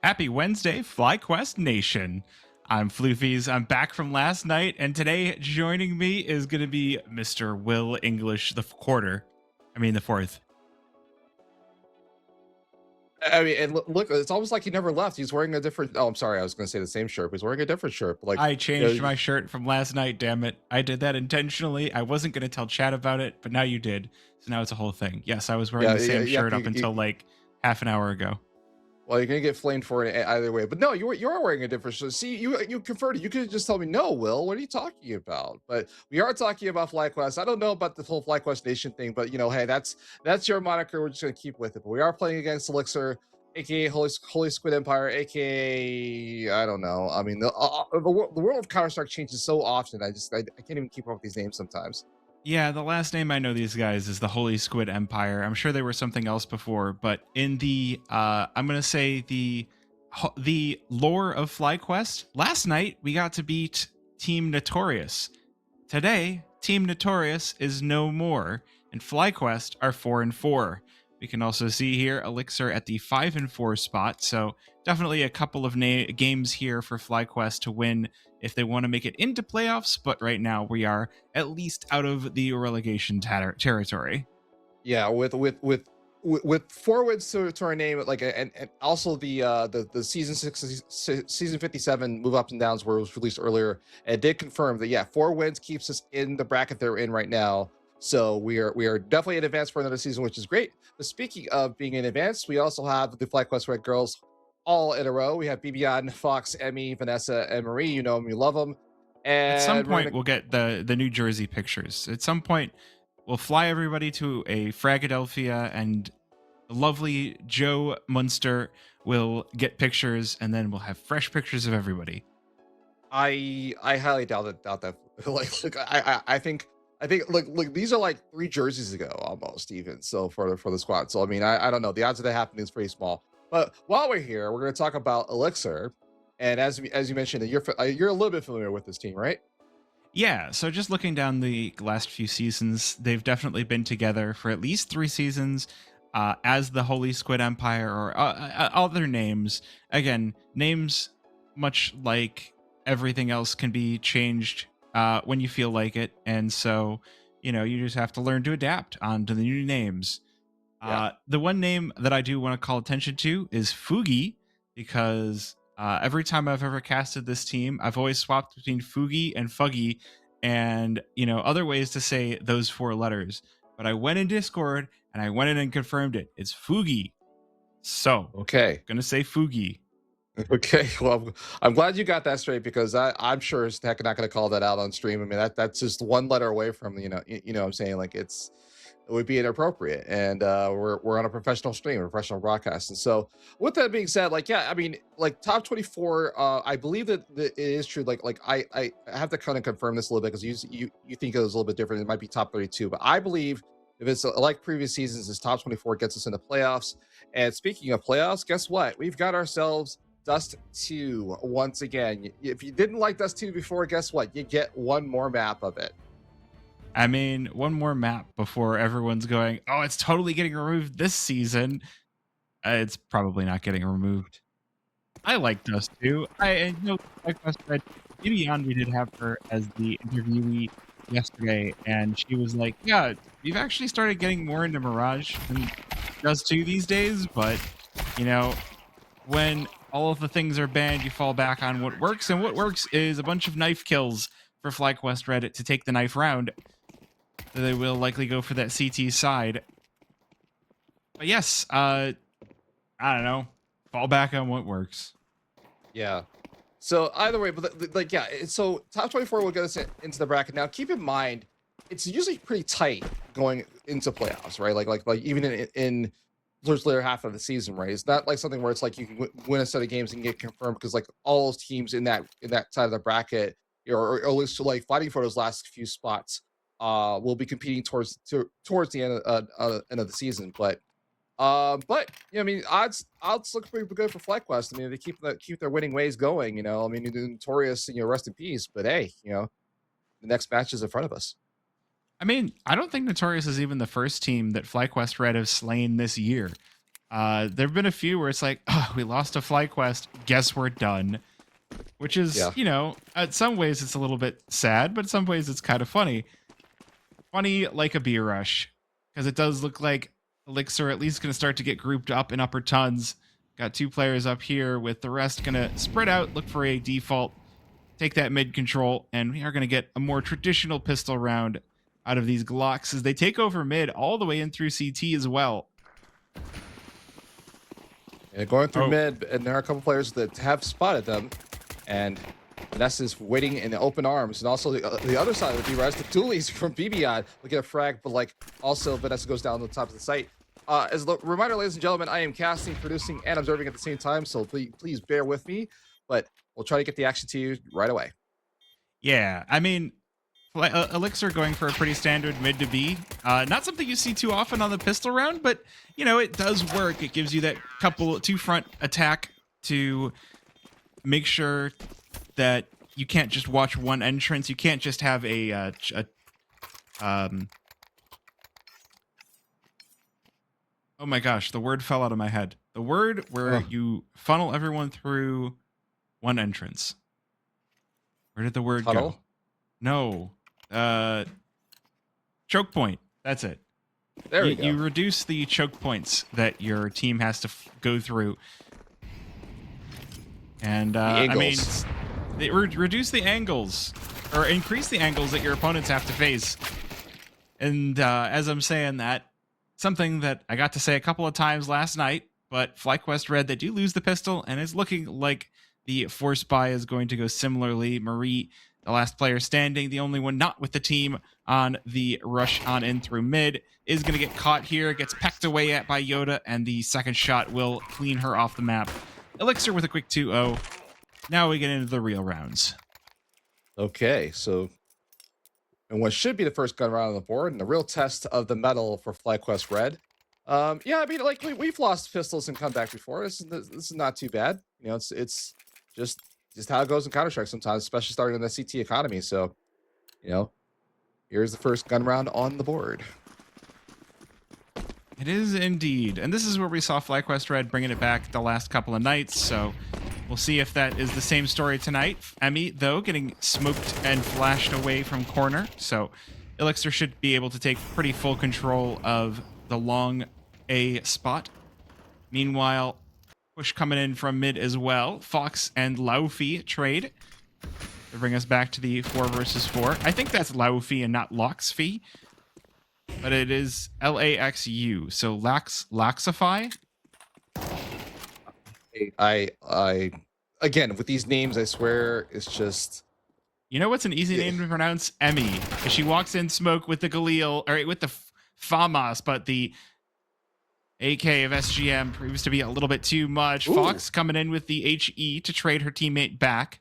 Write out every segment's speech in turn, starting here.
Happy Wednesday, Flyquest Nation. I'm Floofys. I'm back from last night, and today joining me is going to be Mr. Will English the fourth. I mean, and look, it's almost like he never left. He's wearing a different. Oh, I'm sorry. I was going to say the same shirt. But he's wearing a different shirt. Like, I changed my shirt from last night, damn it. I did that intentionally. I wasn't going to tell Chad about it, but now you did. So now it's a whole thing. Yes, I was wearing the same shirt up until like half an hour ago. Well, you're gonna get flamed for it either way. But no, you are wearing a different shirt. See, you converted. You could just tell me, no, Will. What are you talking about? But we are talking about FlyQuest. I don't know about the whole FlyQuest Nation thing, but hey, that's your moniker. We're just gonna keep with it. But we are playing against Elixir, aka Holy Squid Empire, aka I don't know. I mean, the world of Counter-Strike changes so often. I can't even keep up with these names sometimes. Yeah, the last name I know these guys is the Holy Squid Empire. I'm sure they were something else before, but in the I'm gonna say the lore of FlyQuest, last night we got to beat Team Notorious. Today, Team Notorious is no more, and FlyQuest are 4-4. We can also see here Elixir at the 5-4 spot, so definitely a couple of games here for FlyQuest to win if they want to make it into playoffs, but right now we are at least out of the relegation territory. Yeah, with 4 wins to our name, like, and also the season 57 move ups and downs where it was released earlier, and did confirm that 4 wins keeps us in the bracket they're in right now. So we are definitely in advance for another season, which is great. But speaking of being in advance, we also have the FlyQuest Red Girls all in a row. We have Bibian, Fox, Emmy, Vanessa, and Marie. You know them, you love them. And at some point, we'll get the New Jersey pictures. At some point, we'll fly everybody to a Fragadelphia, and the lovely Joe Munster will get pictures, and then we'll have fresh pictures of everybody. I highly doubt that. I think look, these are like 3 jerseys ago almost, even so for the squad. So I mean, I don't know. The odds of that happening is pretty small. But while we're here, we're going to talk about Elixir. And as you mentioned, you're a little bit familiar with this team, right? Yeah, so just looking down the last few seasons, they've definitely been together for at least 3 seasons as the Holy Squid Empire, or other names. Again, names, much like everything else, can be changed when you feel like it. And so, you just have to learn to adapt onto the new names. The one name that I do want to call attention to is Fugi, because every time I've ever casted this team, I've always swapped between Fugi and Fuggy and, other ways to say those 4 letters. But I went in Discord and I went in and confirmed it. It's Fugi. So, okay, gonna say Fugi. Okay, well, I'm glad you got that straight, because I'm sure as heck not going to call that out on stream. I mean, that's just 1 letter away from what I'm saying, like it would be inappropriate, and we're on a professional stream, a professional broadcast. And so with that being said, I mean, like top 24, I believe that it is true. Like I have to kind of confirm this a little bit, because you think it was a little bit different. It might be top 32, but I believe if it's like previous seasons, this top 24 gets us into playoffs. And speaking of playoffs, guess what? We've got ourselves Dust2 once again. If you didn't like Dust2 before, guess what? You get 1 more map of it. I mean, 1 more map before everyone's going, oh, it's totally getting removed this season. It's probably not getting removed. I like Dust2. I know Bibian, we did have her as the interviewee yesterday, and she was like, yeah, we've actually started getting more into Mirage than Dust2 these days, but, when all of the things are banned, you fall back on what works, and what works is a bunch of knife kills for FlyQuest Reddit to take the knife round. They will likely go for that CT side. But yes, I don't know. Fall back on what works. Yeah. So either way, but so top 24 will get us into the bracket. Now, keep in mind, it's usually pretty tight going into playoffs, right? Like even in there's later half of the season, right? It's not like something where it's like you can win a set of games and get confirmed, because like all those teams in that side of the bracket, or at least like fighting for those last few spots, will be competing towards the end of the season. But I mean, odds look pretty good for FlyQuest. I mean, they keep their winning ways going. I mean, the Notorious, rest in peace. But hey, the next match is in front of us. I mean, I don't think Notorious is even the first team that FlyQuest Red have slain this year. There have been a few where it's like, oh, we lost a Flyquest. Guess we're done. Which is, Yeah. in some ways it's a little bit sad, but in some ways it's kind of funny. Funny like a beer rush, because it does look like Elixir at least going to start to get grouped up in upper tons. Got 2 players up here with the rest going to spread out, look for a default, take that mid control, and we are going to get a more traditional pistol round out of these Glocks as they take over mid all the way in through CT as well. And going through Oh. mid, and there are a couple players that have spotted them, and Vanessa's waiting in the open arms. And also the other side of the B-Rise, the dualies from BBI will get a frag, but like also Vanessa goes down to the top of the site. As a reminder, ladies and gentlemen, I am casting, producing, and observing at the same time, so please bear with me, but we'll try to get the action to you right away. Yeah, I mean, Elixir going for a pretty standard mid to B. Not something you see too often on the pistol round, but it does work. It gives you that 2 front attack to make sure that you can't just watch one entrance. You can't just have oh my gosh, the word fell out of my head. The word where you funnel everyone through one entrance. Where did the word Tunnel? go? No. Choke point. That's it. There we go. You reduce the choke points that your team has to go through. And I mean, they reduce the angles or increase the angles that your opponents have to face. And as I'm saying that, something that I got to say a couple of times last night, but Flyquest Red, they do lose the pistol, and it's looking like the force buy is going to go similarly. Marie, the last player standing, the only one not with the team on the rush on in through mid, is going to get caught here, gets pecked away at by Yoda, and the second shot will clean her off the map. Elixir with a quick 2-0. Now we get into the real rounds. Okay, so and what should be the first gun round on the board, and the real test of the metal for Flyquest Red. Yeah, I mean, like we've lost pistols and come back before. This is not too bad. It's just how it goes in Counter-Strike sometimes, especially starting in the CT economy. So, here's the first gun round on the board. It is indeed. And this is where we saw Flyquest Red bringing it back the last couple of nights. So we'll see if that is the same story tonight. Emmy, though, getting smoked and flashed away from corner. So Elixir should be able to take pretty full control of the long A spot. Meanwhile, push coming in from mid as well. Fox and Laufey trade to bring us back to the 4 versus 4. I think that's Laufey and not Loxfee. But it is Laxu, so Laxify. I again with these names, I swear it's just. You know what's an easy name to pronounce? Emmy. She walks in smoke with the Galil, or with the FAMAS, but the AK of SGM proves to be a little bit too much. Ooh. Fox coming in with the HE to trade her teammate back.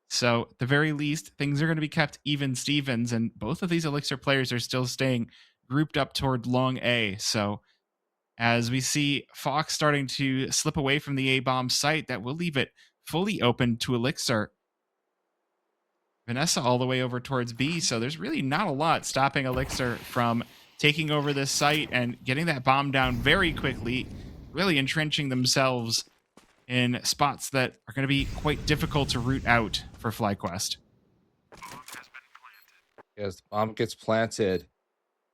So at the very least, things are going to be kept even Stevens, and both of these Elixir players are still staying grouped up toward long A. So as we see Fox starting to slip away from the A-bomb site, that will leave it fully open to Elixir. Vanessa all the way over towards B, so there's really not a lot stopping Elixir from taking over this site and getting that bomb down very quickly, really entrenching themselves in spots that are going to be quite difficult to root out for Flyquest. As the bomb gets planted,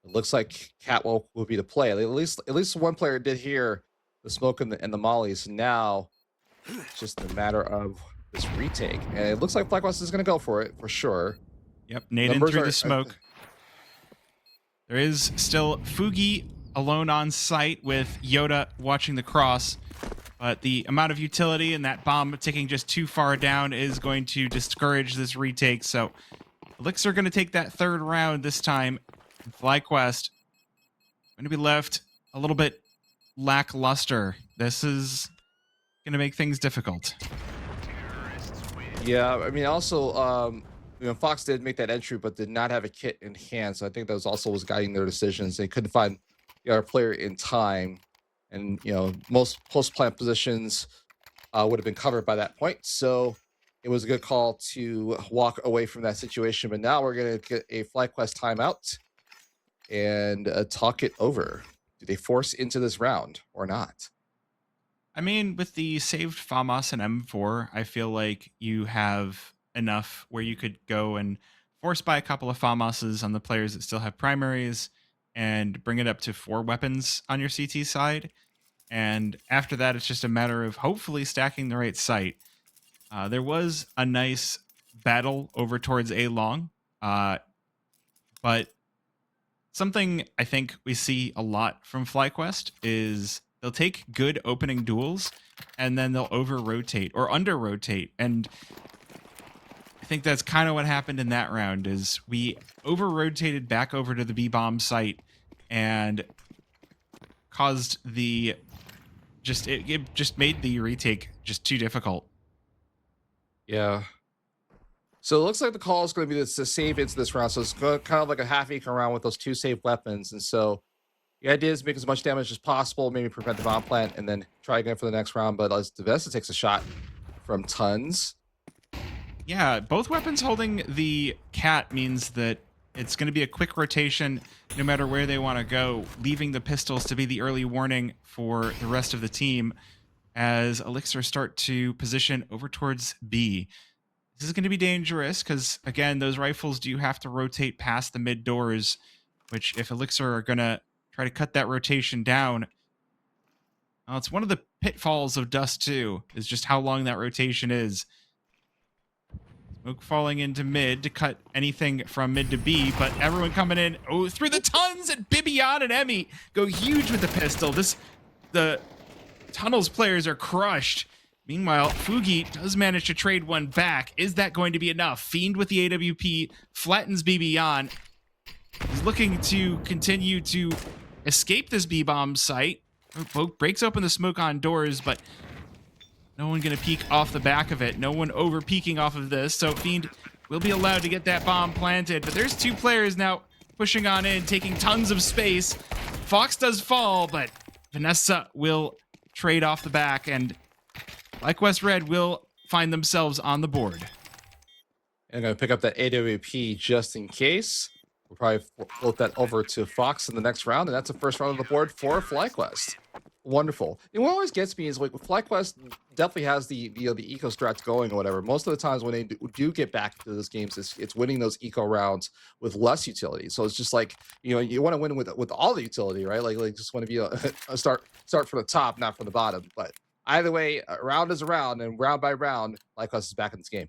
it looks like Catwalk will be the play. At least one player did hear the smoke and the mollies. Now it's just a matter of this retake, and it looks like Flyquest is going to go for it for sure. Yep, Nathan through the smoke. There is still Fugi alone on site with Yoda watching the cross. But the amount of utility and that bomb ticking just too far down is going to discourage this retake. So Elixir going to take that third round this time. And Flyquest going to be left a little bit lackluster. This is going to make things difficult. Yeah, I mean, also, Fox did make that entry, but did not have a kit in hand. So I think that was guiding their decisions. They couldn't find the other player in time. And, most post-plant positions would have been covered by that point. So it was a good call to walk away from that situation. But now we're going to get a Flyquest timeout and talk it over. Do they force into this round or not? I mean, with the saved FAMAS and M4, I feel like you have enough where you could go and force buy a couple of FAMASs on the players that still have primaries and bring it up to 4 weapons on your CT side. And after that, it's just a matter of hopefully stacking the right site. There was a nice battle over towards A long, but something I think we see a lot from Flyquest is they'll take good opening duels and then they'll over rotate or under rotate. And I think that's kind of what happened in that round is we over rotated back over to the B bomb site and caused the it just made the retake just too difficult. Yeah. So it looks like the call is going to be to save into this round. So it's kind of like a half-acre round with those 2 saved weapons. And so the idea is make as much damage as possible, maybe prevent the bomb plant, and then try again for the next round. But as Devesta takes a shot from Tons. Yeah, both weapons holding the cat means that it's going to be a quick rotation no matter where they want to go, leaving the pistols to be the early warning for the rest of the team as Elixir start to position over towards B. This is going to be dangerous because, again, those rifles do have to rotate past the mid doors, which if Elixir are going to try to cut that rotation down, well, it's one of the pitfalls of Dust2 is just how long that rotation is. Smoke falling into mid to cut anything from mid to B, but everyone coming in through the Tons, and Bibian and Emmy go huge with the pistol. The Tunnels players are crushed. Meanwhile, Fugi does manage to trade one back. Is that going to be enough? Fiend with the AWP flattens Bibian. He's looking to continue to escape this B-bomb site. Breaks open the smoke on doors, but no one going to peek off the back of it. No one over peeking off of this. So Fiend will be allowed to get that bomb planted. But there's 2 players now pushing on in, taking tons of space. Fox does fall, but Vanessa will trade off the back. And Flyquest Red will find themselves on the board. I'm going to pick up that AWP just in case. We'll probably float that over to Fox in the next round. And that's the first round on the board for Flyquest. Wonderful. And what always gets me is like Flyquest definitely has the eco strats going or whatever. Most of the times when they do get back to those games, it's winning those eco rounds with less utility. So it's just like, you want to win with all the utility, right? Like just want to be a start from the top, not from the bottom. But either way, a round is a round, and round by round, Flyquest is back in this game.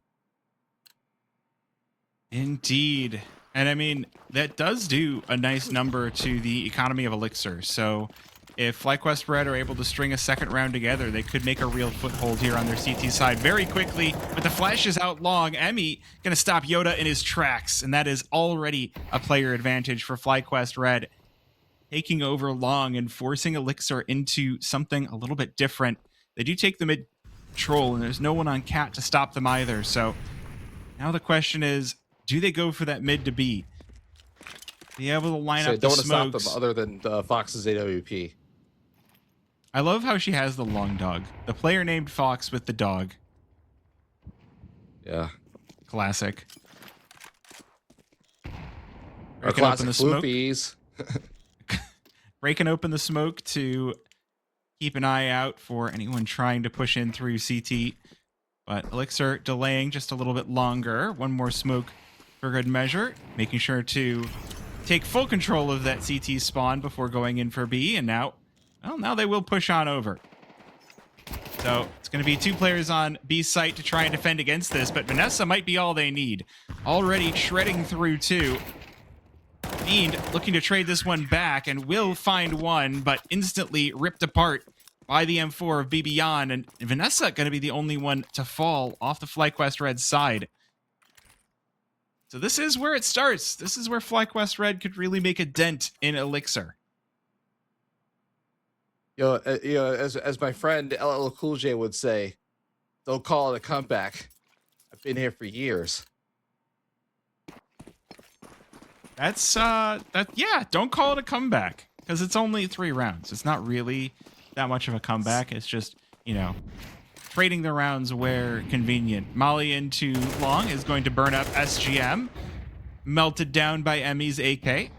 Indeed. And I mean, that does do a nice number to the economy of Elixir. So if Flyquest Red are able to string a second round together, they could make a real foothold here on their CT side very quickly. But the flash is out long. Emmy going to stop Yoda in his tracks. And that is already a player advantage for Flyquest Red. Taking over long and forcing Elixir into something a little bit different. They do take the mid troll, and there's no one on cat to stop them either. So now the question is, do they go for that mid to B? Be able to line up the smokes. Don't want to stop them other than Fox's AWP. I love how she has the long dog. The player named Fox with the dog. Yeah. Classic. Our classic Floofys. Breaking open the smoke to keep an eye out for anyone trying to push in through CT. But Elixir delaying just a little bit longer. One more smoke for good measure. Making sure to take full control of that CT spawn before going in for B. And now they will push on over. So it's going to be 2 players on B site to try and defend against this. But Vanessa might be all they need. Already shredding through 2. Fiend looking to trade this one back and will find one, but instantly ripped apart by the M4 of Bibian. And Vanessa going to be the only one to fall off the Flyquest Red side. So this is where it starts. This is where Flyquest Red could really make a dent in Elixir. As my friend LL Cool J would say, don't call it a comeback. I've been here for years. Don't call it a comeback because it's only 3 rounds. It's not really that much of a comeback. It's just, trading the rounds where convenient. Molly into long is going to burn up SGM, melted down by Emmy's AK.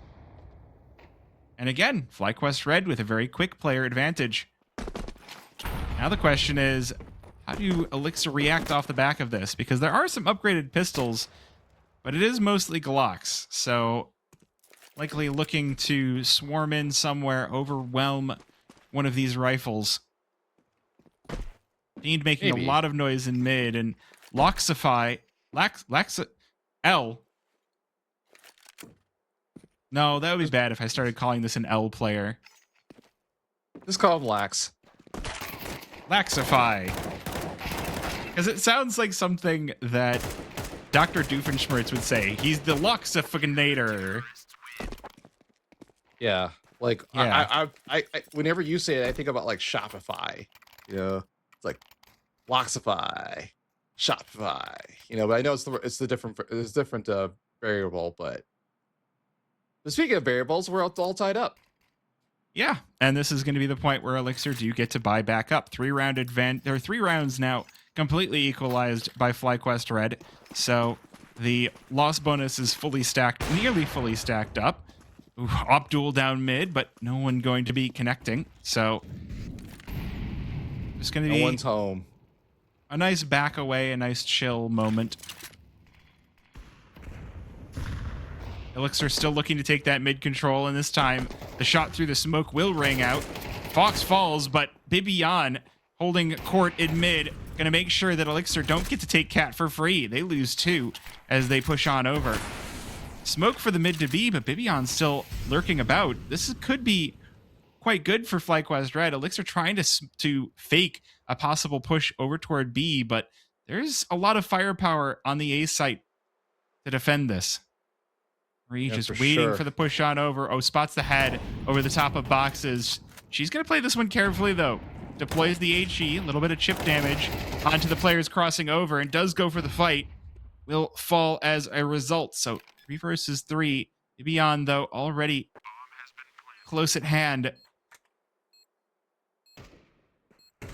And again, Flyquest Red with a very quick player advantage. Now the question is, how do Elixir react off the back of this? Because there are some upgraded pistols, but it is mostly Glocks. So likely looking to swarm in somewhere, overwhelm one of these rifles. Fiend making a lot of noise in mid, and Loxify, L. No, that would be bad if I started calling this an L player. Just call him Lax. Laxify. Because it sounds like something that Dr. Doofenshmirtz would say. He's the Loxifinator. Yeah. Like, yeah. I whenever you say it, I think about like Shopify. You know, it's like Loxify, Shopify. You know, but I know it's different variable. But speaking of variables, we're all tied up. Yeah, and this is going to be the point where Elixir do get to buy back up. 3 rounds now completely equalized by Flyquest Red. So the loss bonus is fully stacked, nearly fully stacked up. Ooh, Opdual down mid, but no one going to be connecting. So it's going to be no one's home. A nice back away, a nice chill moment. Elixir still looking to take that mid control, and this time the shot through the smoke will ring out. Fox falls, but Bibian holding court in mid, gonna make sure that Elixir don't get to take Cat for free. They lose 2 as they push on over. Smoke for the mid to B, but Bibian still lurking about. This could be quite good for Flyquest Red. Elixir trying to fake a possible push over toward B, but there's a lot of firepower on the A site to defend this. Marie just waiting for the push on over. Oh, spots the head over the top of boxes. She's going to play this one carefully, though. Deploys the HE, a little bit of chip damage onto the players crossing over, and does go for the fight. Will fall as a result. So 3 versus 3. Beyond, though, already close at hand.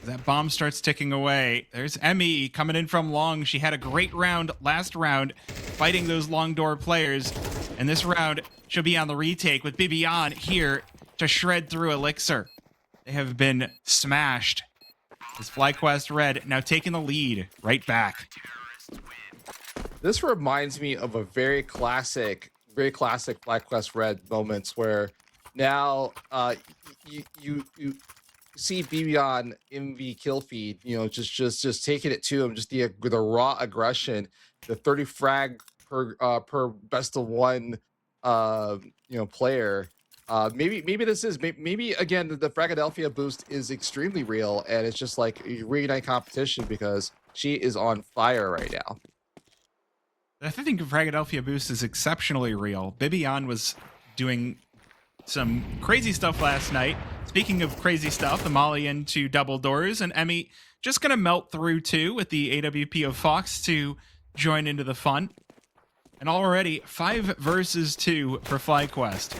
That bomb starts ticking away. There's Emmy coming in from long. She had a great round last round fighting those long door players. And this round, she'll be on the retake with Bibian here to shred through Elixir. They have been smashed. As Flyquest Red now taking the lead right back. This reminds me of a very classic Flyquest Red moments where now you see Bibian in the kill feed, you know, just taking it to him, just the raw aggression, the 30 frag per best of one player. Maybe this is maybe again the Fragadelphia boost is extremely real, and it's just like reignite competition because she is on fire right now. I think Fragadelphia boost is exceptionally real. Bibian was doing some crazy stuff last night. Speaking of crazy stuff, the Molly into double doors, and Emmy just gonna melt through too with the AWP of Fox to join into the fun. And already 5 versus 2 for Flyquest.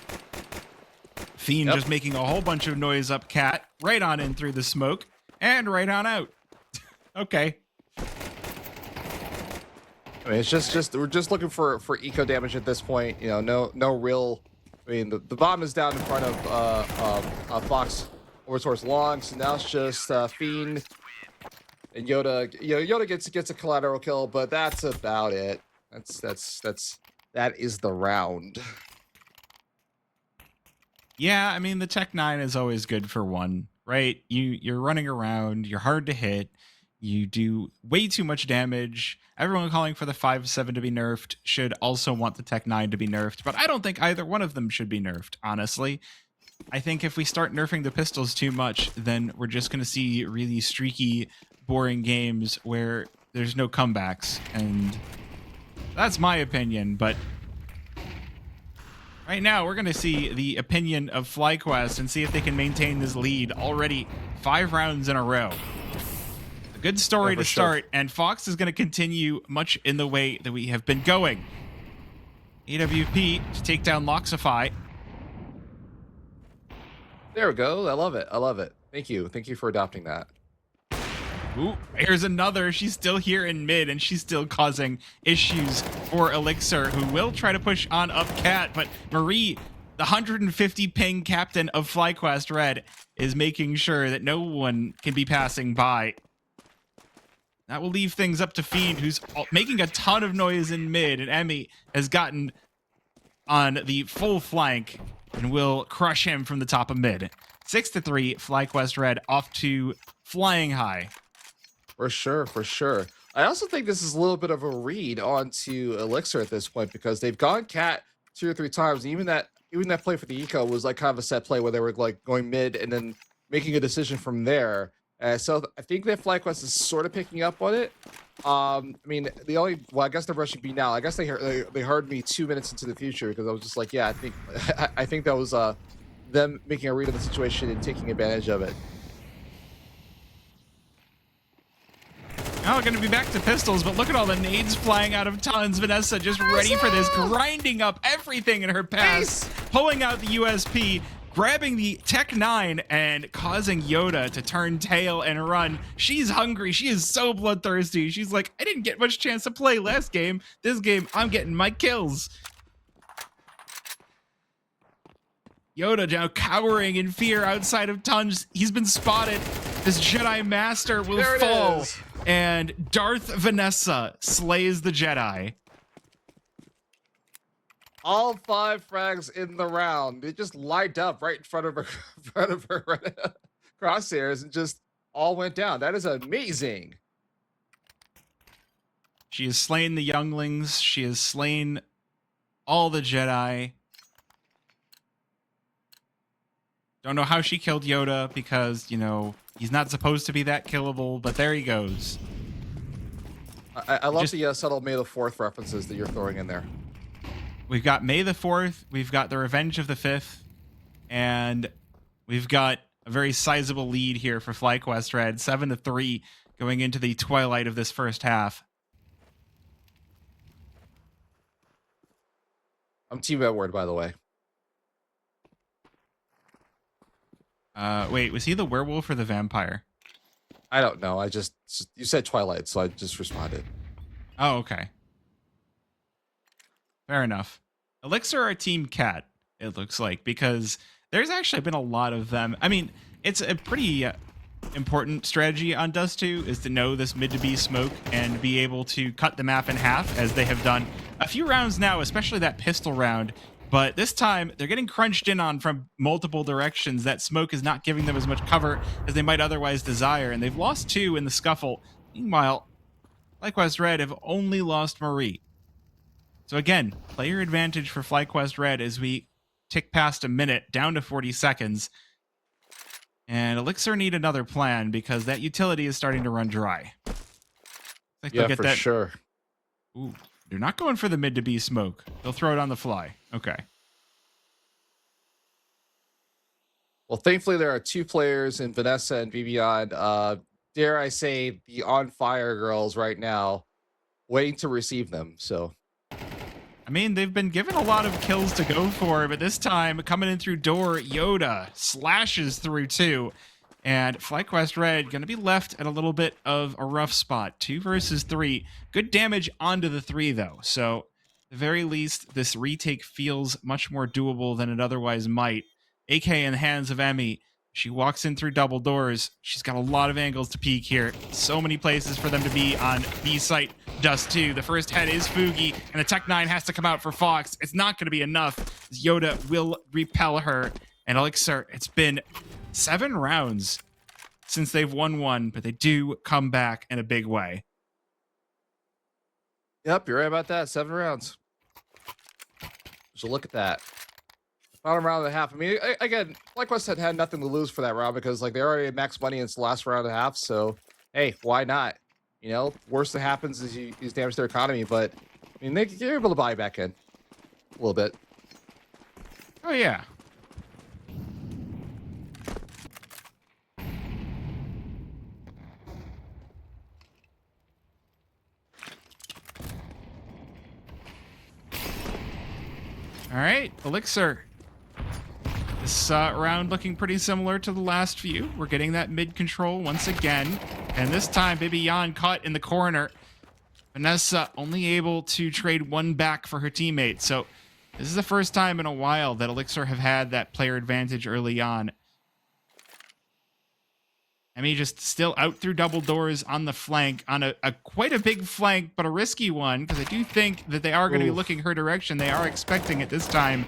Fiend just making a whole bunch of noise up Cat, right on in through the smoke, and right on out. Okay. I mean, it's just we're just looking for eco damage at this point. You know, no real. I mean, the bomb is down in front of Fox over towards long, so now it's just Fiend and Yoda. Yoda gets a collateral kill, but that's about it. That is the round. Yeah, I mean the Tech 9 is always good for one, right? You're running around, you're hard to hit, you do way too much damage. Everyone calling for the 5.7 to be nerfed should also want the Tech 9 to be nerfed, but I don't think either one of them should be nerfed, honestly. I think if we start nerfing the pistols too much, then we're just going to see really streaky, boring games where there's no comebacks, and that's my opinion, but right now we're going to see the opinion of Flyquest and see if they can maintain this lead already 5 rounds in a row. A good story to start, and Fox is going to continue much in the way that we have been going. AWP to take down Loxify. There we go. I love it. Thank you for adopting that. Ooh, here's another. She's still here in mid, and she's still causing issues for Elixir, who will try to push on up Cat, but Marie the 150 ping captain of Flyquest Red is making sure that no one can be passing by. That will leave things up to Fiend, who's making a ton of noise in mid, and Emmy has gotten on the full flank and will crush him from the top of mid. 6-3, Flyquest Red off to flying high. For sure, for sure. I also think this is a little bit of a read onto Elixir at this point, because they've gone cat 2 or 3 times. Even that play for the eco was like kind of a set play where they were like going mid and then making a decision from there. So I think that Flyquest is sort of picking up on it. I mean, I guess they're rushing B now. I guess they heard me 2 minutes into the future, because I was just like, yeah, I think that was them making a read of the situation and taking advantage of it. Now we're going to be back to pistols, but look at all the nades flying out of tons. Vanessa just ready for this, grinding up everything in her pass, pulling out the USP, grabbing the Tech 9 and causing Yoda to turn tail and run. She's hungry. She is so bloodthirsty. She's like, I didn't get much chance to play last game. This game, I'm getting my kills. Yoda now cowering in fear outside of Tons. He's been spotted. This Jedi Master will fall. And Darth Vanessa slays the Jedi. All 5 frags in the round. They just lined up right in front of her, crosshairs, and just all went down. That is amazing. She has slain the younglings. She has slain all the Jedi. Don't know how she killed Yoda, because, you know, he's not supposed to be that killable, but there he goes. I love the subtle May the 4th references that you're throwing in there. We've got May the 4th, we've got the Revenge of the 5th, and we've got a very sizable lead here for Flyquest Red, 7-3 going into the twilight of this first half. I'm Team Edward, by the way. Wait, was he the werewolf or the vampire? I don't know. You said Twilight, so I just responded. Oh, okay. Fair enough. Elixir are Team Cat, it looks like, because there's actually been a lot of them. I mean, it's a pretty important strategy on Dust2 is to know this mid to B smoke and be able to cut the map in half, as they have done a few rounds now, especially that pistol round. But this time, they're getting crunched in on from multiple directions. That smoke is not giving them as much cover as they might otherwise desire, and they've lost 2 in the scuffle. Meanwhile, Flyquest Red have only lost Marie. So again, player advantage for Flyquest Red as we tick past a minute, down to 40 seconds. And Elixir need another plan, because that utility is starting to run dry. Like yeah, for sure. Ooh. They're not going for the mid to B smoke. They'll throw it on the fly. Okay. Well, thankfully, there are 2 players in Vanessa and Vivian. Dare I say, the on fire girls right now, waiting to receive them. So, I mean, they've been given a lot of kills to go for, but this time, coming in through door, Yoda slashes through 2. And Flyquest Red going to be left at a little bit of a rough spot. 2 versus 3. Good damage onto the 3, though. So, at the very least, this retake feels much more doable than it otherwise might. AK in the hands of Emmy. She walks in through double doors. She's got a lot of angles to peek here. So many places for them to be on B site. Dust2. The first head is Fugi, and the Tech 9 has to come out for Fox. It's not going to be enough. Yoda will repel her. And Elixir, it's been 7 rounds since they've won 1, but they do come back in a big way. Yep, you're right about that. 7 rounds. So look at that. Final round and a half. I mean, again, Flyquest had nothing to lose for that round, because like they already had max money in its last round and a half. So hey, why not? You know, worst that happens is you damage their economy, but I mean they're able to buy back in a little bit. Oh yeah. All right, Elixir. This round looking pretty similar to the last few. We're getting that mid control once again. And this time, Baby Yan caught in the corner. Vanessa only able to trade 1 back for her teammate. So This is the first time in a while that Elixir have had that player advantage early on. I mean, just still out through double doors on the flank, on a quite a big flank, but a risky one, because I do think that they are going to be looking her direction. They are expecting it this time.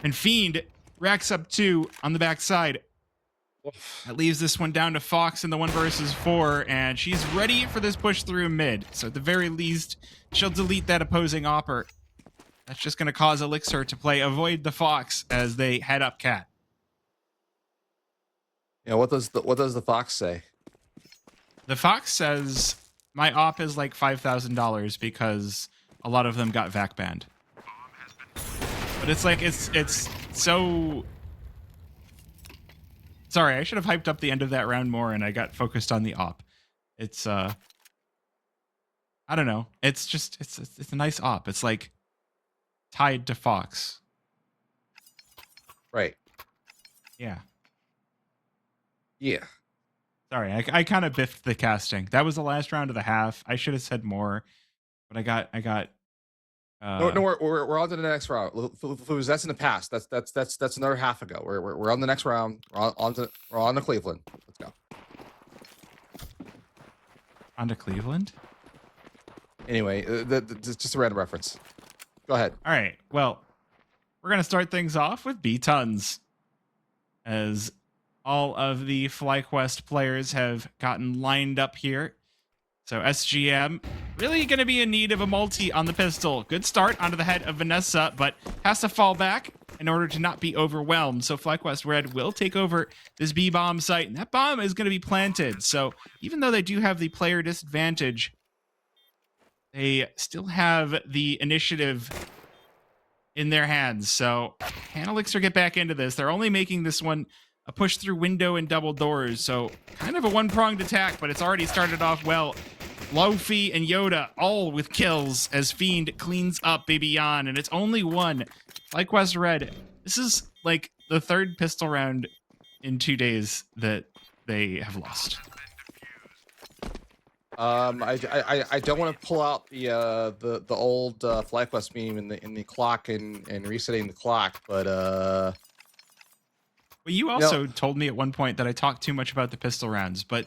And Fiend racks up 2 on the backside. That leaves this one down to Fox in the 1 versus 4, and she's ready for this push through mid. So at the very least, she'll delete that opposing opper. That's just going to cause Elixir to play avoid the Fox as they head up cat. Yeah, what does the Fox say? The Fox says my op is like $5,000 because a lot of them got VAC banned. But it's like it's so. Sorry, I should have hyped up the end of that round more, and I got focused on the op. It's I don't know. It's just it's a nice op. It's like tied to Fox. Right. Yeah. Yeah. Sorry, I kind of biffed the casting. That was the last round of the half. I should have said more, but I got. No, we're on to the next round. Floofys, that's in the past. That's another half ago. We're on the next round. We're on to Cleveland. Let's go. On to Cleveland. Anyway, just a random reference. Go ahead. All right. Well, we're gonna start things off with B tons, as all of the Flyquest players have gotten lined up here. So SGM really going to be in need of a multi on the pistol. Good start onto the head of Vanessa, but has to fall back in order to not be overwhelmed. So Flyquest Red will take over this B bomb site, and that bomb is going to be planted. So even though they do have the player disadvantage, they still have the initiative in their hands. So can Elixir get back into this? They're only making this one a push through window and double doors, so kind of a one-pronged attack, but it's already started off well. Floofy and Yoda all with kills as Fiend cleans up Baby Yon, and it's only 1. Flyquest Red, this is like the 3rd pistol round in 2 days that they have lost. I don't want to pull out the old Flyquest meme in the clock and resetting the clock, but Well, you also told me at one point that I talked too much about the pistol rounds, but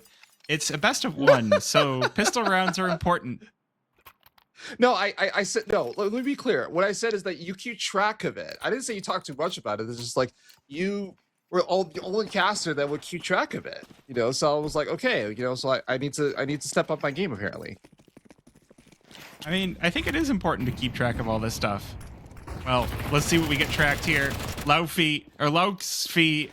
it's a best of 1, so pistol rounds are important. No, I said no. Let me be clear. What I said is that you keep track of it. I didn't say you talk too much about it. It's just like you were the only caster that would keep track of it. So I was like, okay, so I need to step up my game apparently. I mean, I think it is important to keep track of all this stuff. Well, let's see what we get tracked here. Loxfee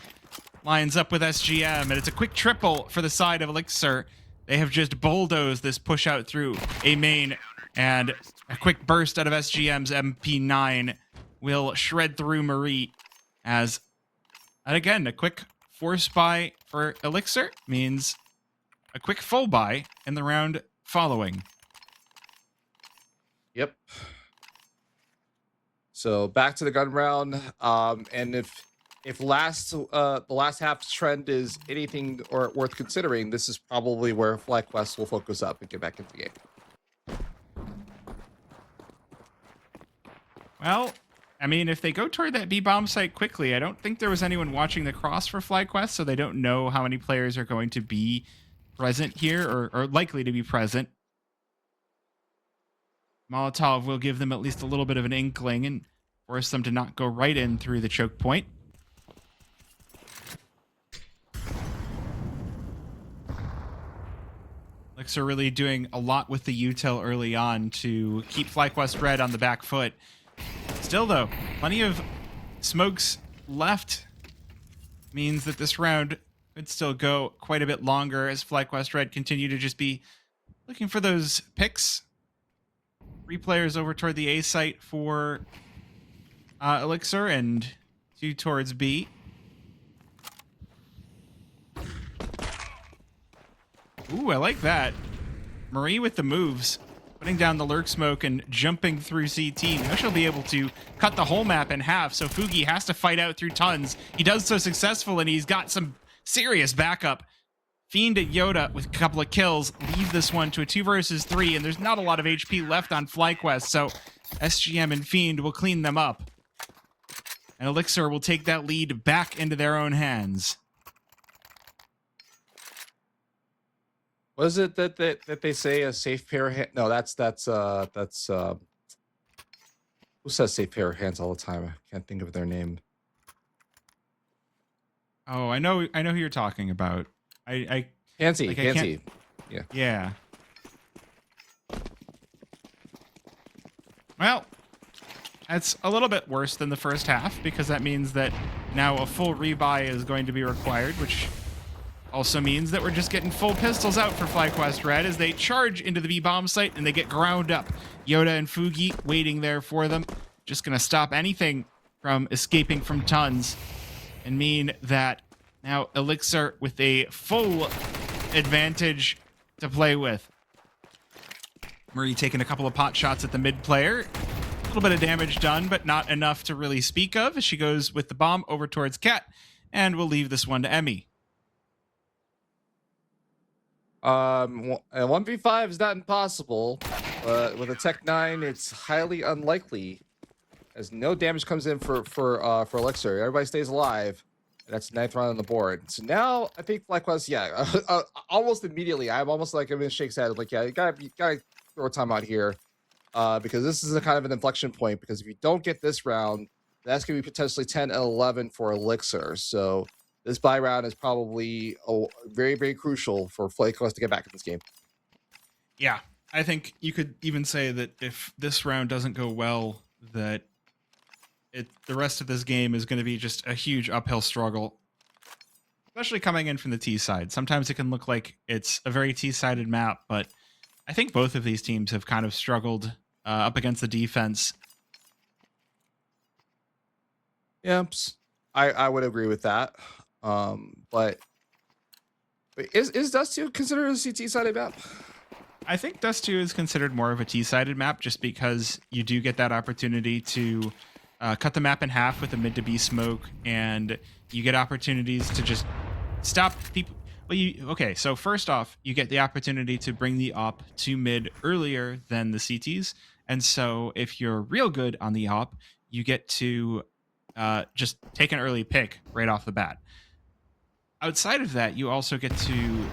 lines up with SGM, and it's a quick triple for the side of Elixir. They have just bulldozed this push out through a main, and a quick burst out of SGM's MP9 will shred through Marie and again, a quick force buy for Elixir means a quick full buy in the round following. Yep. So back to the gun round, and if the last half trend is anything or worth considering, this is probably where Flyquest will focus up and get back into the game. Well, I mean, if they go toward that B bomb site quickly, I don't think there was anyone watching the cross for Flyquest, so they don't know how many players are going to be present here or likely to be present. Molotov will give them at least a little bit of an inkling and force them to not go right in through the choke point. Elixir really doing a lot with the util early on to keep Flyquest Red on the back foot. Still, though, plenty of smokes left means that this round could still go quite a bit longer as Flyquest Red continue to just be looking for those picks. 3 players over toward the A site for Elixir and 2 towards B. Ooh, I like that. Marie with the moves, putting down the lurk smoke and jumping through CT. Now she'll be able to cut the whole map in half, so Fugi has to fight out through tons. He does so successful, and he's got some serious backup. Fiend and Yoda with a couple of kills leave this one to a 2 versus 3, and there's not a lot of HP left on Flyquest, so SGM and Fiend will clean them up. and Elixir will take that lead back into their own hands. What is it that they say, a safe pair of hands? No, that's who says safe pair of hands all the time? I can't think of their name. Oh, I know who you're talking about. Fancy. Yeah. Well, that's a little bit worse than the first half, because that means that now a full rebuy is going to be required, which also means that we're just getting full pistols out for Flyquest Red as they charge into the B-bomb site and they get ground up. Yoda and Fugi waiting there for them. Just going to stop anything from escaping from Tons and mean that now Elixir with a full advantage to play with. Marie taking a couple of pot shots at the mid player. A little bit of damage done, but not enough to really speak of as she goes with the bomb over towards Cat, and we'll leave this one to Emmy. A 1v5 is not impossible, but with a Tech 9, it's highly unlikely, as no damage comes in for Elixir. Everybody stays alive, and that's the 9th round on the board. So now I think Flyquest, almost immediately, I'm almost like I'm in Shake's head, like, yeah, you gotta throw a time out here, because this is a kind of an inflection point. Because if you don't get this round, that's gonna be potentially 10 and 11 for Elixir. So this buy round is probably very, very crucial for Flyquest to get back in this game. Yeah, I think you could even say that if this round doesn't go well, that the rest of this game is going to be just a huge uphill struggle, especially coming in from the T side. Sometimes it can look like it's a very T-sided map, but I think both of these teams have kind of struggled up against the defense. Yep, I would agree with that. But is Dust2 considered a CT-sided map? I think Dust2 is considered more of a T-sided map, just because you do get that opportunity to cut the map in half with a mid to B smoke, and you get opportunities to just stop people. Well, okay, so first off, you get the opportunity to bring the op to mid earlier than the CTs, and so if you're real good on the op, you get to just take an early pick right off the bat. Outside of that, you also get to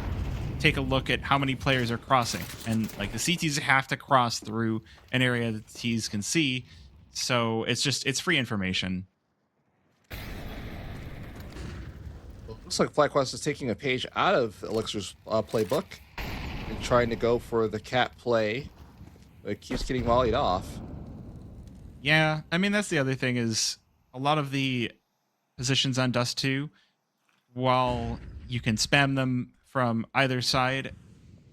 take a look at how many players are crossing. And like the CTs have to cross through an area that the Ts can see. So it's free information. Looks like Flyquest is taking a page out of Elixir's playbook and trying to go for the cat play. But it keeps getting volleyed off. Yeah, I mean, that's the other thing, is a lot of the positions on Dust2, while you can spam them from either side,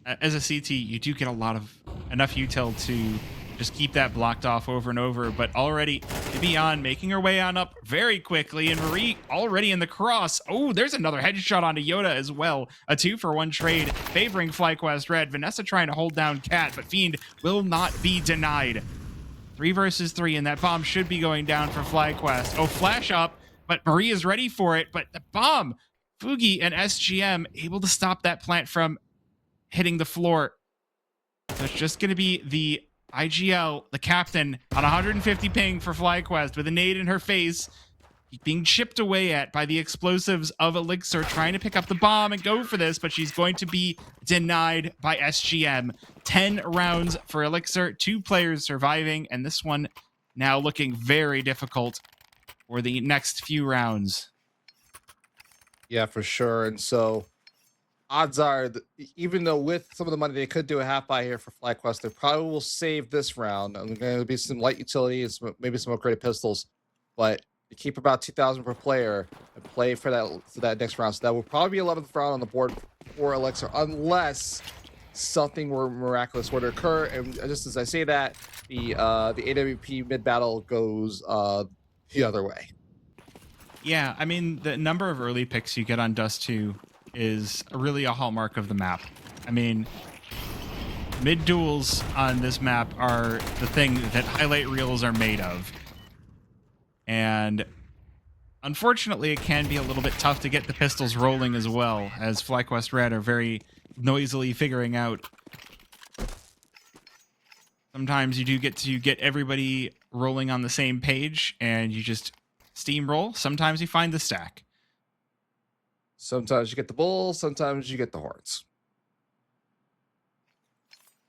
as a CT, you do get enough util to just keep that blocked off over and over. But already, Beyond making her way on up very quickly, and Marie already in the cross. Oh, there's another headshot onto Yoda as well. A 2-for-1 trade favoring Flyquest Red. Vanessa trying to hold down Cat, but Fiend will not be denied. 3 versus 3, and that bomb should be going down for Flyquest. Oh, flash up, but Marie is ready for it. But the bomb, Fugi and SGM able to stop that plant from hitting the floor. So it's just going to be the IGL, the captain, on 150 ping for Flyquest with a nade in her face, being chipped away at by the explosives of Elixir, trying to pick up the bomb and go for this, but she's going to be denied by SGM. 10 rounds for Elixir, 2 players surviving, and this one now looking very difficult for the next few rounds. Yeah, for sure. And so odds are, even though with some of the money they could do a half buy here for Flyquest, they probably will save this round. There's going to be some light utility and maybe some upgraded pistols, but to keep about 2,000 per player and play for that next round. So that will probably be 11th round on the board for Elixir, unless something miraculous were to occur. And just as I say that, the AWP mid battle goes the other way. Yeah, I mean, the number of early picks you get on Dust2 is really a hallmark of the map. I mean, mid duels on this map are the thing that highlight reels are made of. And unfortunately, it can be a little bit tough to get the pistols rolling as well, as Flyquest Red are very noisily figuring out. Sometimes you do get to get everybody rolling on the same page, and you just steamroll. Sometimes you find the stack. Sometimes you get the bulls, sometimes you get the horns.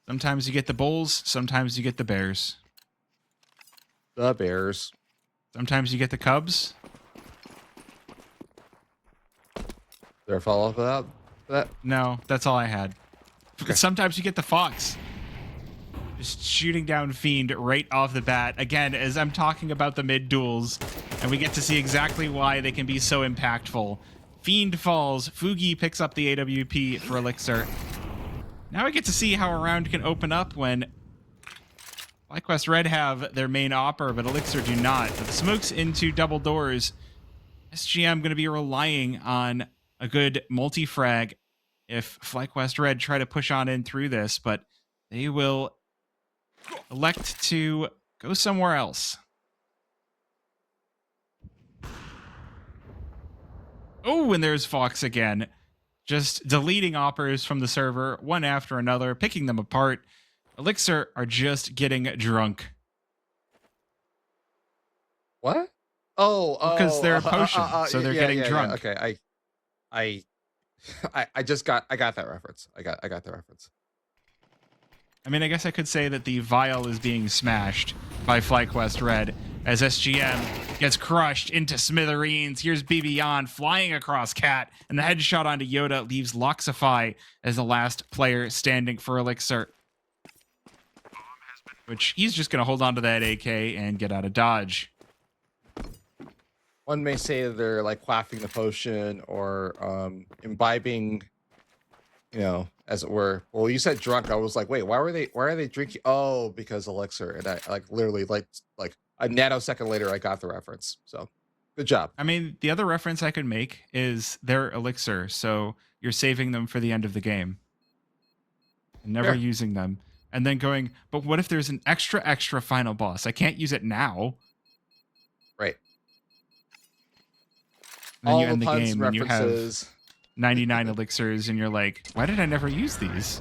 Sometimes you get the bulls. Sometimes you get the bears. The bears. Sometimes you get the cubs. There a follow up for that? No, that's all I had. Okay. Sometimes you get the fox. Just shooting down Fiend right off the bat. Again, as I'm talking about the mid duels, and we get to see exactly why they can be so impactful. Fiend falls. Fugi picks up the AWP for Elixir. Now we get to see how a round can open up when Flyquest Red have their main opper, but Elixir do not. But the smokes into double doors. SGM going to be relying on a good multi-frag if Flyquest Red try to push on in through this, but they will elect to go somewhere else. Oh, and there's Fox again. Just deleting oppers from the server, one after another, picking them apart. Elixir are just getting drunk. What? Oh, because they're a potion, so they're getting drunk. Yeah. Okay, I got that reference. I got the reference. I mean, I guess I could say that the vial is being smashed by Flyquest Red as SGM gets crushed into smithereens. Here's BBon flying across Cat, and the headshot onto Yoda leaves Loxify as the last player standing for Elixir. Which he's just going to hold on to that AK and get out of dodge. One may say that they're like quaffing the potion or imbibing, you know, as it were. Well, you said drunk. I was like, wait, why are they drinking? Oh, because Elixir. And I like literally like a nanosecond later, I got the reference. So good job. I mean, the other reference I could make is they're Elixir, so you're saving them for the end of the game and never using them. And then going, but what if there's an extra final boss? I can't use it now. Right. And then all you end the game and you references. have 99 elixirs and you're like, why did I never use these?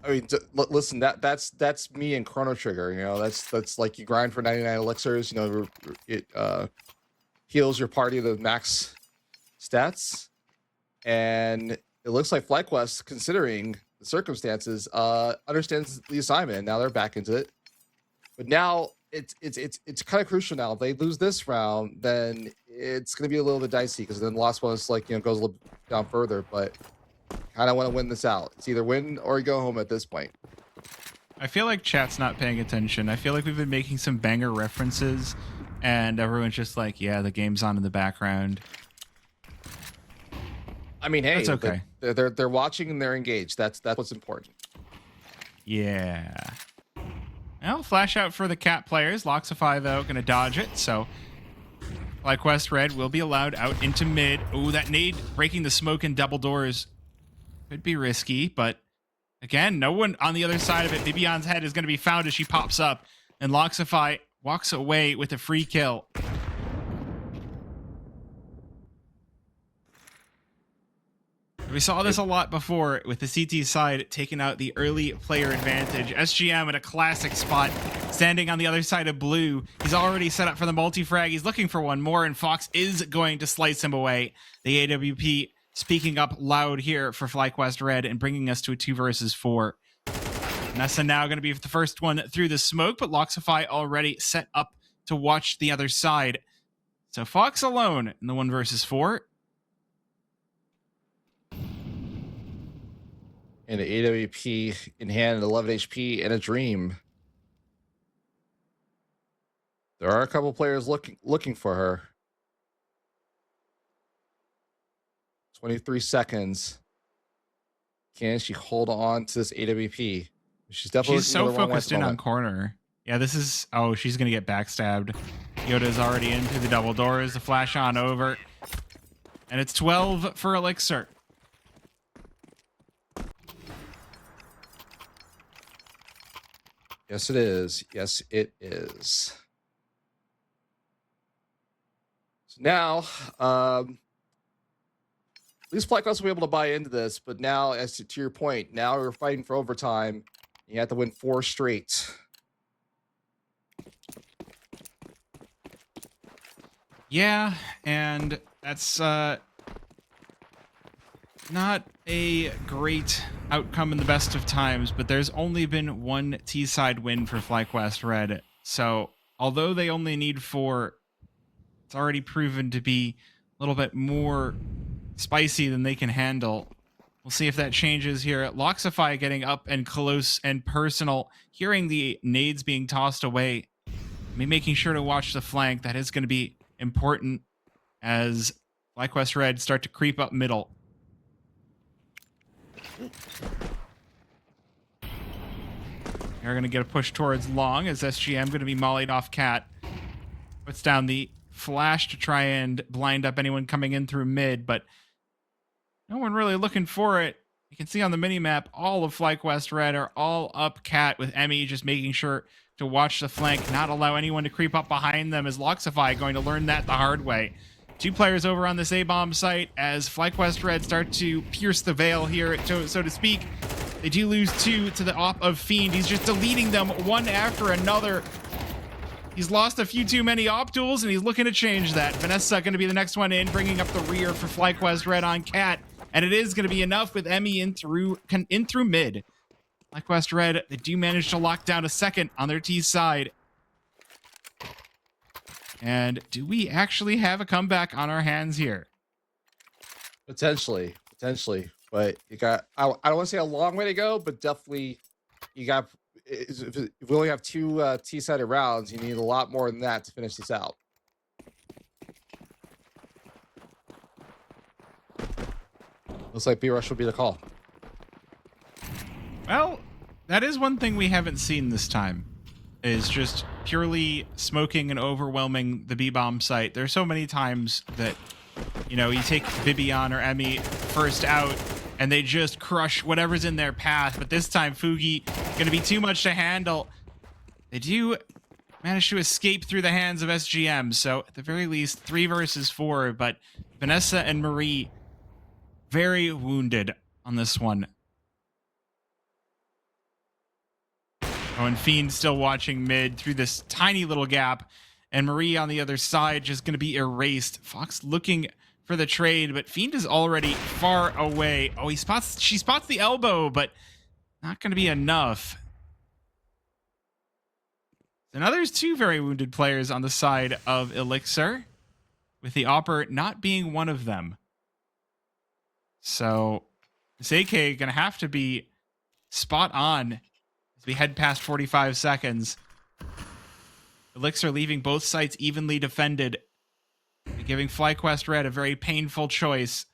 I mean, listen, that's me and Chrono Trigger. You know, that's like you grind for 99 elixirs. You know, it heals your party to max stats, and it looks like Flyquest, considering the circumstances, understands the assignment. And now they're back into it, but now it's kind of crucial. Now if they lose this round, then it's going to be a little bit dicey because then the last one is like, you know, goes a little down further, but. Kind of want to win this out. It's either win or go home at this point. I feel like chat's not paying attention. I feel like we've been making some banger references and everyone's just like, yeah, the game's on in the background. I mean, hey, that's okay. They're watching and they're engaged. That's what's important. Yeah. Well, flash out for the Cat players. Loxify, though, going to dodge it. So Flyquest Red will be allowed out into mid. Ooh, that nade breaking the smoke in double doors. Could be risky, but again, no one on the other side of it. Bibion's head is going to be found as she pops up, and Loxify walks away with a free kill. We saw this a lot before with the CT side taking out the early player advantage. SGM at a classic spot, standing on the other side of blue. He's already set up for the multi-frag. He's looking for one more, and Fox is going to slice him away. The AWP speaking up loud here for Flyquest Red and bringing us to a 2 versus 4. Nessa now going to be the first one through the smoke, but Loxify already set up to watch the other side. So Fox alone in the 1 versus 4. And an AWP in hand, 11 HP, and a dream. There are a couple players looking for her. 23 seconds. Can she hold on to this AWP? She's definitely so focused in on corner. Yeah, this is... Oh, she's going to get backstabbed. Yoda's already into the double doors. The flash on over. And it's 12 for Elixir. Yes, it is. Yes, it is. So now, at least Flyquest will be able to buy into this, but now, as to your point, now we're fighting for overtime. You have to win 4 straight. Yeah, and that's not a great outcome in the best of times, but there's only been one T-side win for Flyquest Red. So although they only need 4, it's already proven to be a little bit more spicy than they can handle. We'll see if that changes here. Loxify getting up and close and personal, hearing the nades being tossed away. Making sure to watch the flank. That is going to be important as Flyquest Red start to creep up middle. They're going to get a push towards long as SGM going to be mollied off Cat. Puts down the flash to try and blind up anyone coming in through mid, but no one really looking for it. You can see on the minimap, all of Flyquest Red are all up Cat, with Emmy just making sure to watch the flank, not allow anyone to creep up behind them, as Loxify going to learn that the hard way. 2 players over on this A-bomb site as Flyquest Red start to pierce the veil here, so to speak. They do lose 2 to the op of Fiend. He's just deleting them one after another. He's lost a few too many op duels, and he's looking to change that. Vanessa going to be the next one in, bringing up the rear for Flyquest Red on Cat. And it is going to be enough with Emmy in through mid. Flyquest Red, they do manage to lock down a second on their T side. And do we actually have a comeback on our hands here? Potentially. But you got, I don't want to say a long way to go, but definitely you got, if we only have 2 T-sided rounds, you need a lot more than that to finish this out. Looks like B-Rush will be the call. Well, that is one thing we haven't seen this time, is just purely smoking and overwhelming the B-bomb site. There's so many times that, you know, you take Bibian or Emmy first out and they just crush whatever's in their path. But this time, Fugi going to be too much to handle. They do manage to escape through the hands of SGM. So at the very least, 3 versus 4. But Vanessa and Marie very wounded on this one. Oh, and Fiend still watching mid through this tiny little gap. And Marie on the other side just going to be erased. Fox looking for the trade, but Fiend is already far away. Oh, she spots the elbow, but not going to be enough. So now there's 2 very wounded players on the side of Elixir, with the Opper not being one of them. So this AK going to have to be spot on as we head past 45 seconds. Elixir leaving both sites evenly defended, giving Flyquest Red a very painful choice.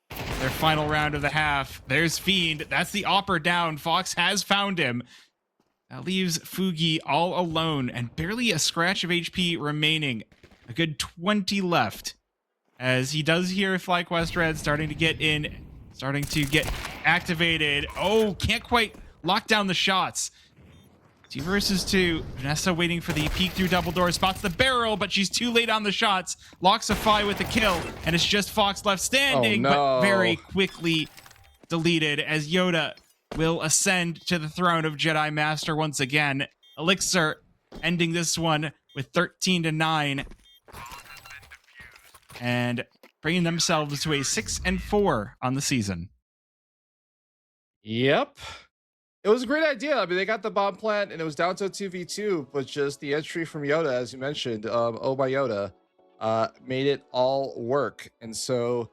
Their final round of the half. There's Fiend. That's the Opper down. Fox has found him. That leaves Fugi all alone and barely a scratch of HP remaining. A good 20 left. As he does hear Flyquest Red starting to get in, starting to get activated. Oh, can't quite lock down the shots. 2 versus 2. Vanessa waiting for the peek through double door. Spots the barrel, but she's too late on the shots. Loxify with the kill, and it's just Fox left standing, but very quickly deleted as Yoda will ascend to the throne of Jedi Master once again. Elixir ending this one with 13-9. And bringing themselves to a 6-4 on the season. Yep. It was a great idea. I mean, they got the bomb plant and it was down to a 2v2, but just the entry from Yoda, as you mentioned, oh my Yoda, made it all work. And so,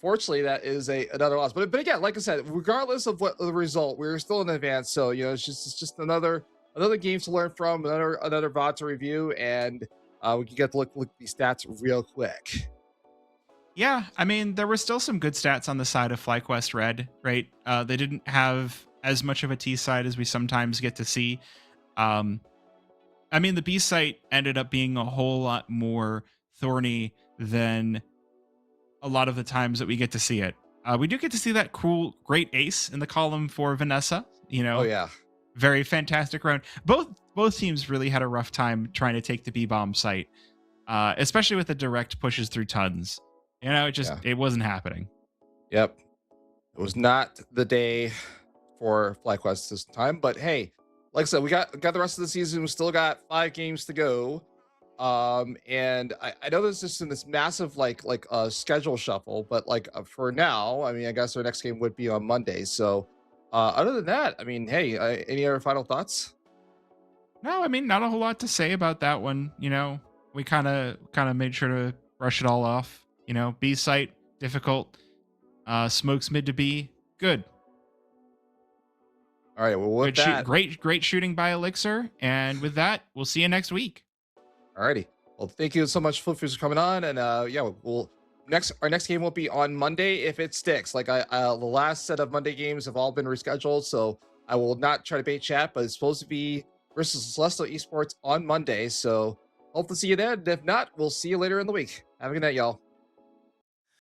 fortunately, that is another loss. But again, like I said, regardless of what the result, we're still in advance. So, you know, it's just another game to learn from, another VOD to review, and we can get to look at these stats real quick. Yeah, I mean, there were still some good stats on the side of Flyquest Red, right? They didn't have as much of a T side as we sometimes get to see. I mean, the B site ended up being a whole lot more thorny than a lot of the times that we get to see it. We do get to see that cool, great ace in the column for Vanessa. You know, oh yeah, very fantastic round. Both teams really had a rough time trying to take the B bomb site, especially with the direct pushes through tons. You know, it wasn't happening. Yep. It was not the day for Flyquest this time, but hey, like I said, we got the rest of the season. We still got 5 games to go. And I know there's just in this massive schedule shuffle, but for now, I mean, I guess our next game would be on Monday. So other than that, I mean, hey, any other final thoughts? No, I mean, not a whole lot to say about that one. We kind of made sure to brush it all off. B site difficult, smokes mid to B good. All right, well, with Good shoot, that, great shooting by Elixir, and with that, we'll see you next week. alrighty. Well, thank you so much, Floofys, for coming on, and yeah, we'll our next game will be on Monday if it sticks. The last set of Monday games have all been rescheduled, so I will not try to bait chat, but it's supposed to be versus Celestial Esports on Monday. So hope to see you then. And if not, we'll see you later in the week. Have a good night, y'all.